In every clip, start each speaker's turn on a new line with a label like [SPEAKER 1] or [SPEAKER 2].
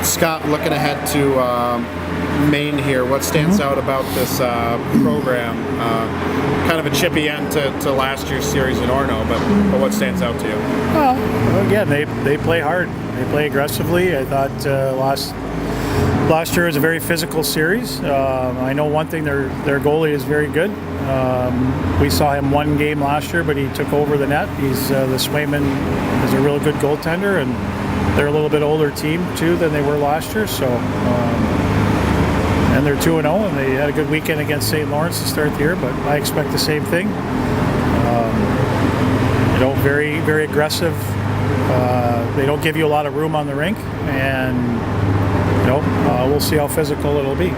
[SPEAKER 1] Scott, looking ahead to Maine here, what stands out about this program? Kind of a chippy end to last year's series in Orono, but what stands out to you?
[SPEAKER 2] Well, again, they play hard. They play aggressively. I thought last year was a very physical series. I know one thing, their goalie is very good. We saw him one game last year, but he took over the net. He's the Swayman is a real good goaltender, and they're a little bit older team too than they were last year. So, and they're 2-0, and they had a good weekend against St. Lawrence to start the year. But I expect the same thing. Very, very aggressive. They don't give you a lot of room on the rink, and we'll see how physical it'll be.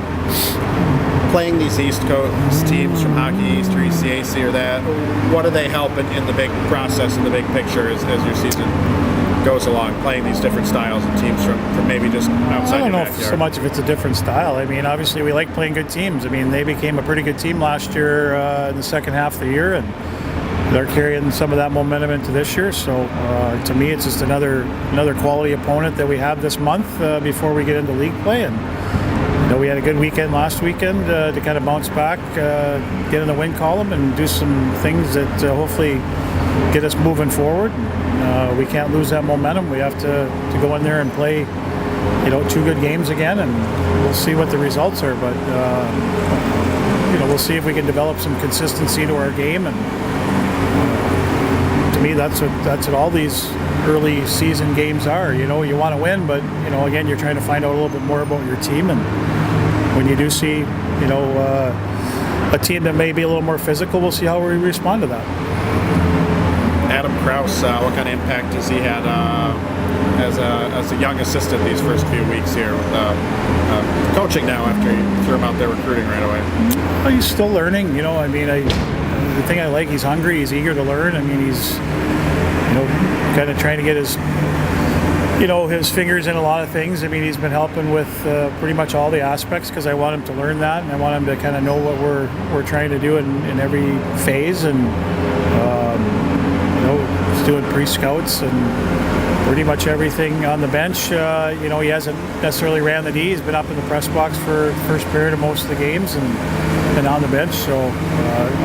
[SPEAKER 1] Playing these East Coast teams from Hockey East or ECAC or that, what do they help in the big process, in the big picture as your season goes along, playing these different styles and teams from maybe just outside your backyard?
[SPEAKER 2] I don't know so much if it's a different style. I mean, obviously we like playing good teams. I mean, they became a pretty good team last year in the second half of the year, and they're carrying some of that momentum into this year. So to me, it's just another quality opponent that we have this month before we get into league play. And we had a good weekend last weekend to kind of bounce back, get in the win column, and do some things that hopefully get us moving forward. We can't lose that momentum. We have to go in there and play, 2 good games again, and we'll see what the results are. But we'll see if we can develop some consistency to our game. And to me, that's what all these early season games are. You want to win, but again, you're trying to find out a little bit more about your team. And when you do see, a team that may be a little more physical, we'll see how we respond to that.
[SPEAKER 1] Adam Krause, what kind of impact has he had as a young assistant these first few weeks here with coaching now after you threw him out there recruiting right away?
[SPEAKER 2] Well, he's still learning. The thing I like, he's hungry, he's eager to learn. I mean, he's kind of trying to get his fingers in a lot of things. I mean, he's been helping with pretty much all the aspects because I want him to learn that, and I want him to kind of know what we're trying to do in every phase. And he's doing pre-scouts and pretty much everything on the bench. He hasn't necessarily ran the D. He's been up in the press box for the first period of most of the games and on the bench. So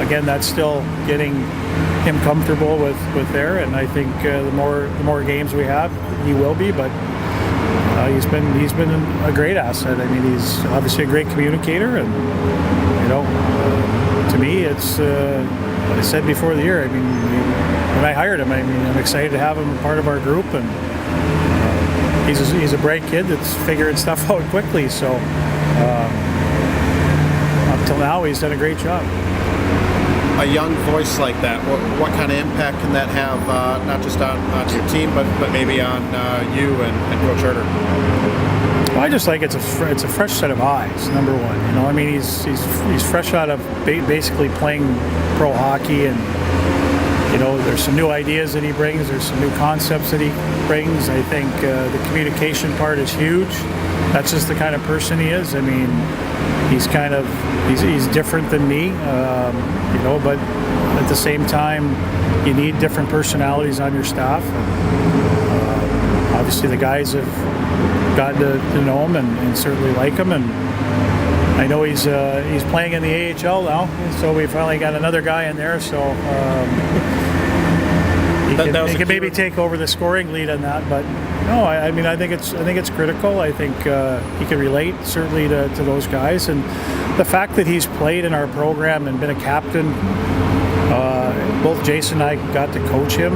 [SPEAKER 2] again, that's still getting him comfortable with there, and I think the more games we have, he will be. But he's been a great asset. I mean, he's obviously a great communicator, and to me, it's what I said before the year. I mean, when I hired him, I'm excited to have him part of our group, and he's a bright kid that's figuring stuff out quickly. So up till now, he's done a great job.
[SPEAKER 1] A young voice like that, what kind of impact can that have, not just on your team, but maybe on you and Coach Herter?
[SPEAKER 2] Well, I just like it's a fresh set of eyes, number one. I mean, he's fresh out of basically playing pro hockey, and there's some new ideas that he brings. There's some new concepts that he brings. I think the communication part is huge. That's just the kind of person he is. I mean, he's different than me, but at the same time, you need different personalities on your staff. And, obviously, the guys have gotten to know him and certainly like him. And I know he's playing in the AHL now, so we finally got another guy in there. So he can maybe take over the scoring lead on that. But no, I mean, I think it's critical. I think he can relate certainly to those guys, and the fact that he's played in our program and been a captain. Both Jason and I got to coach him.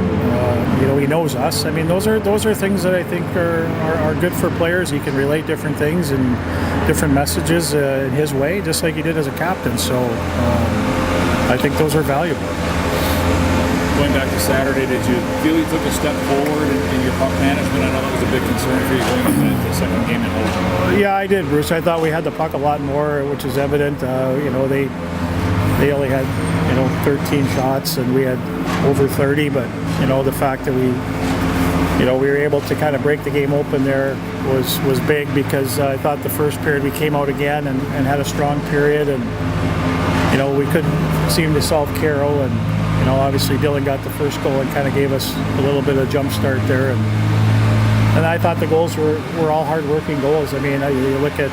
[SPEAKER 2] He knows us. I mean, those are things that I think are good for players. He can relate different things and different messages in his way, just like he did as a captain. So I think those are valuable.
[SPEAKER 3] Going back to Saturday, did you feel you took a step forward in your puck management? I know that was a big concern for you going into the second game at home.
[SPEAKER 2] Yeah, I did, Bruce. I thought we had the puck a lot more, which is evident. They only had 13 shots, and we had over 30. But the fact that we were able to kind of break the game open there was big, because I thought the first period we came out again and had a strong period, and we couldn't seem to solve Carroll, and obviously Dylan got the first goal and kind of gave us a little bit of jump start there, and And I thought the goals were all hard-working goals. I mean, you look at,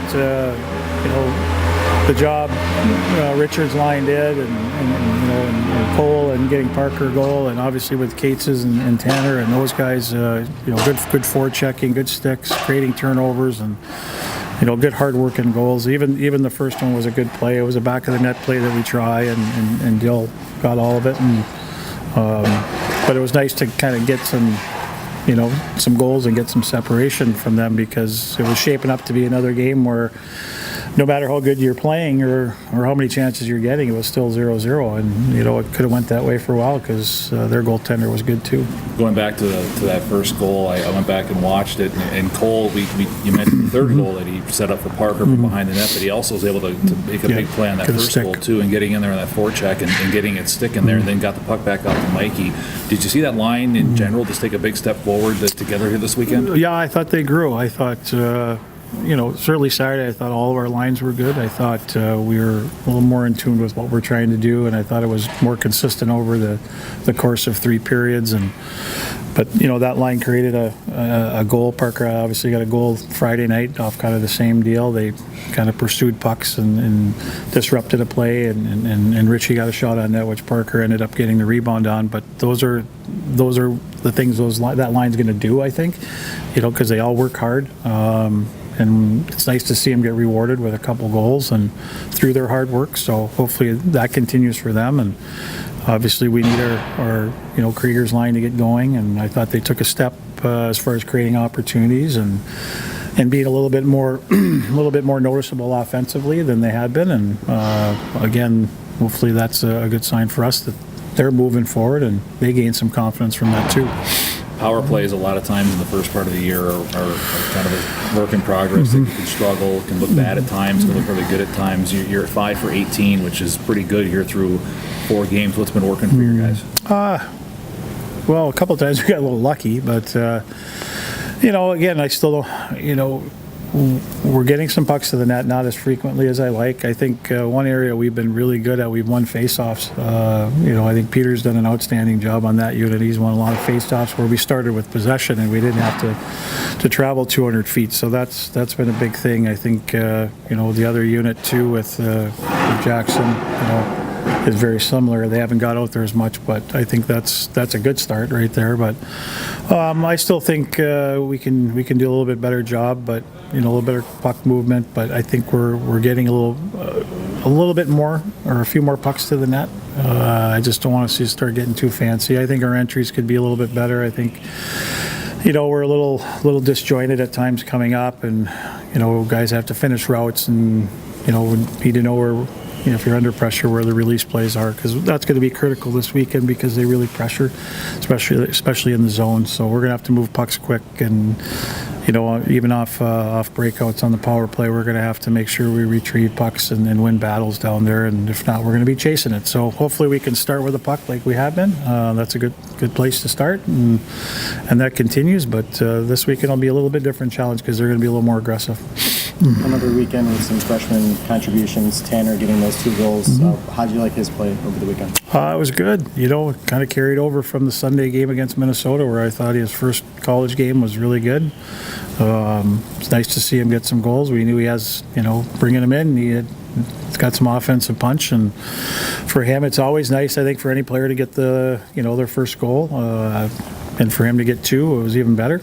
[SPEAKER 2] the job Richards' line did, and Cole, and getting Parker a goal, and obviously with Cates and Tanner and those guys, good forechecking, good sticks, creating turnovers, and good hard-working goals. Even the first one was a good play. It was a back of the net play that we try, and Dill got all of it. And but it was nice to kind of get some goals and get some separation from them, because it was shaping up to be another game where no matter how good you're playing or how many chances you're getting, it was still 0-0, and it could have went that way for a while because their goaltender was good too.
[SPEAKER 3] Going back to that first goal, I went back and watched it, and Cole, you mentioned the third goal that he set up for Parker from behind the net, but he also was able to make a big play on that first goal too, and getting in there on that forecheck and getting it sticking there, and then got the puck back out to Mikey. Did you see that line in general just take a big step forward together here this weekend?
[SPEAKER 2] Yeah, I thought they grew. I thought certainly Saturday, I thought all of our lines were good. I thought we were a little more in tune with what we're trying to do, and I thought it was more consistent over the course of 3 periods. But that line created a goal. Parker obviously got a goal Friday night off kind of the same deal. They kind of pursued pucks and disrupted a play, and Richie got a shot on net, which Parker ended up getting the rebound on. But those are the things that line's going to do, I think, because they all work hard. And it's nice to see them get rewarded with a couple goals and through their hard work. So hopefully that continues for them. And obviously we need our Krieger's line to get going. And I thought they took a step as far as creating opportunities and being a little bit more noticeable offensively than they had been. And again, hopefully that's a good sign for us that they're moving forward and they gain some confidence from that too.
[SPEAKER 3] Power plays a lot of times in the first part of the year are kind of a work in progress. They can struggle, can look bad at times, can look really good at times. You're at 5 for 18, which is pretty good here through 4 games. What's been working for you guys?
[SPEAKER 2] Well, a couple of times we got a little lucky, but again, I still don't, we're getting some pucks to the net, not as frequently as I like. I think one area we've been really good at, we've won face-offs. I think Peter's done an outstanding job on that unit. He's won a lot of face-offs where we started with possession and we didn't have to travel 200 feet. So that's been a big thing. I think the other unit too with Jackson, is very similar. They haven't got out there as much, but I think that's a good start right there. But I still think we can do a little bit better job, but a little better puck movement. But I think we're getting a little bit more, or a few more pucks to the net. I just don't want to see us start getting too fancy. I think our entries could be a little bit better. I think we're a little disjointed at times coming up, and guys have to finish routes, and need to know where. If you're under pressure, where the release plays are, because that's going to be critical this weekend because they really pressure, especially in the zone. So we're going to have to move pucks quick, and even off breakouts on the power play, we're going to have to make sure we retrieve pucks and win battles down there. And if not, we're going to be chasing it. So hopefully we can start with a puck like we have been. That's a good place to start, and that continues. But this weekend will be a little bit different challenge because they're going to be a little more aggressive.
[SPEAKER 4] Another weekend with some freshman contributions. Tanner getting those 2 goals. How did you like his play over the weekend?
[SPEAKER 2] It was good. Kind of carried over from the Sunday game against Minnesota, where I thought his first college game was really good. It's nice to see him get some goals. We knew he has, bringing him in, he's got some offensive punch, and for him, it's always nice, I think, for any player to get their first goal. And for him to get 2, it was even better.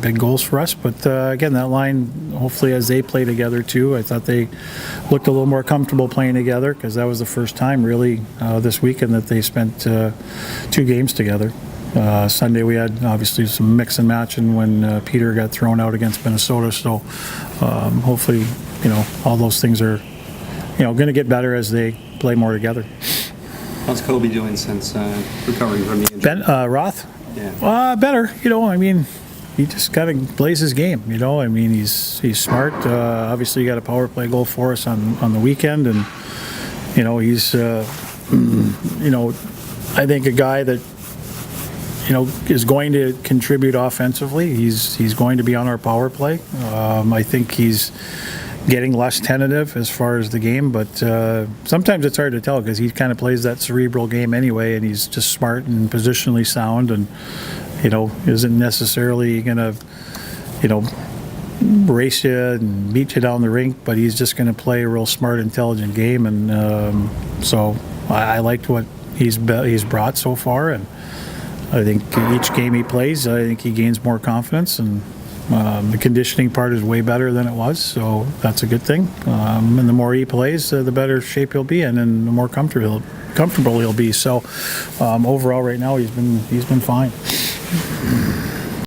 [SPEAKER 2] Big goals for us. But again, that line, hopefully as they play together too, I thought they looked a little more comfortable playing together, because that was the first time really this weekend that they spent 2 games together. Sunday we had obviously some mix and matching when Peter got thrown out against Minnesota. So hopefully, all those things are, going to get better as they play more together.
[SPEAKER 5] How's Kobe doing since recovering from the injury?
[SPEAKER 2] Roth?
[SPEAKER 5] Yeah.
[SPEAKER 2] Better. He just kind of plays his game. He's smart. Obviously, he got a power play goal for us on the weekend, and he's I think a guy that is going to contribute offensively. He's going to be on our power play. I think he's getting less tentative as far as the game, but sometimes it's hard to tell because he kind of plays that cerebral game anyway, and he's just smart and positionally sound, and isn't necessarily going to race you and beat you down the rink, but he's just going to play a real smart, intelligent game, and so I liked what he's brought so far, and I think each game he plays, I think he gains more confidence, and the conditioning part is way better than it was, so that's a good thing. And the more he plays, the better shape he'll be in, and the more comfortable he'll be. So overall, right now, he's been fine.